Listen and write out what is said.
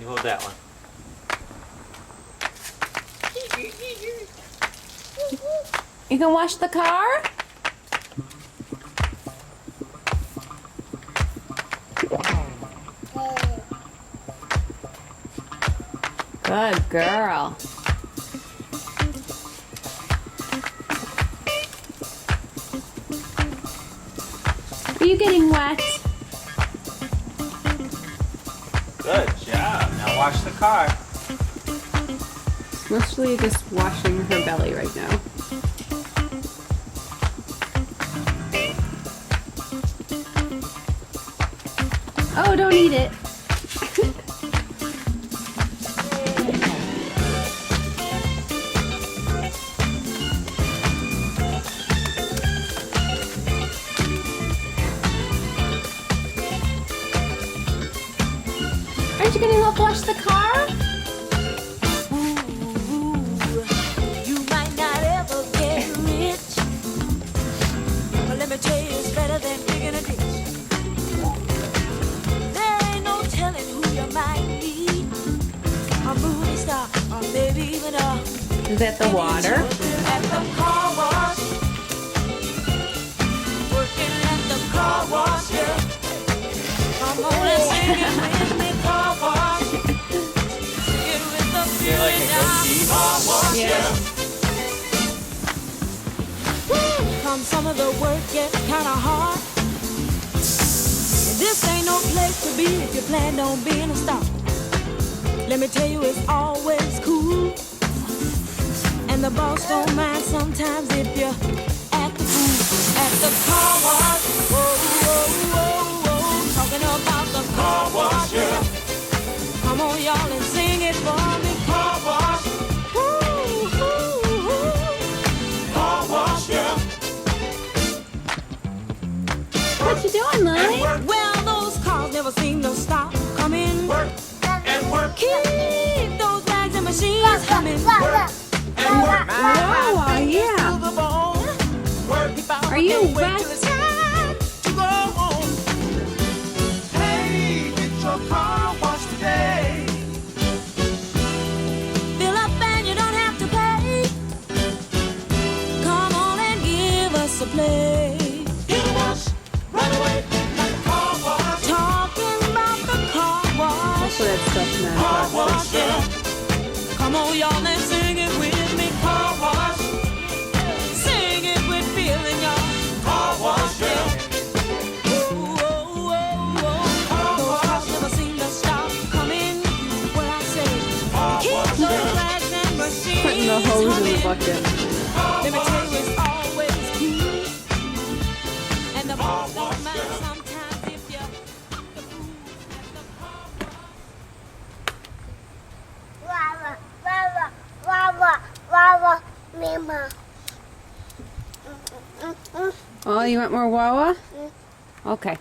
You hold that one. You can wash the car? Good girl. Are you getting wet? Good job. Now wash the car. Mostly just washing her belly right now. Oh, don't eat it. Aren't you gonna help wash the car? You might not ever get rich, but let me tell you, it's better than digging a ditch. There ain't no telling who you might be, a movie star, or maybe even a Is that the water? at the car wash, working at the car wash, yeah. Come on and sing it with me, car wash. Sing it with the Feel like feeling a now, goatee? car wash, Yeah. Come some of the work gets kinda hard. This ain't no place to be if you plan on being a star. Let me tell you, it's always cool. And the boss don't mind sometimes if you act the fool at the car wash. Whoa, whoa, whoa, whoa. Talking about the car wash, yeah. Come on, y'all, and sing it for me. Car wash. Woo, woo, woo. Car wash, yeah. What you doing, Lily? Well, those cars never seem to stop coming. Work and work. Keep those bags and machines humming. Work and work. Wow, yeah. To the bone. Work. Are you Wait wet? till it's time to go home. Hey, get your car washed today. Fill up and you don't have to pay. Come on and give us a play. Get a wash, right away, like a car wash. Talking about the car wash. So that stuff's Car not wash, yeah. Come on, y'all, and sing it with me. Car wash. Sing it with feeling, y'all. Car wash, yeah. Whoa, whoa, whoa, whoa. Those cars never seem to stop coming. What I say, keep those flags and machines putting the hose in the humming. bucket. Let me tell you, it's always cool. And the boss don't mind sometimes if you the fool at the car wash. Mama. Oh, you want more Wawa? Okay.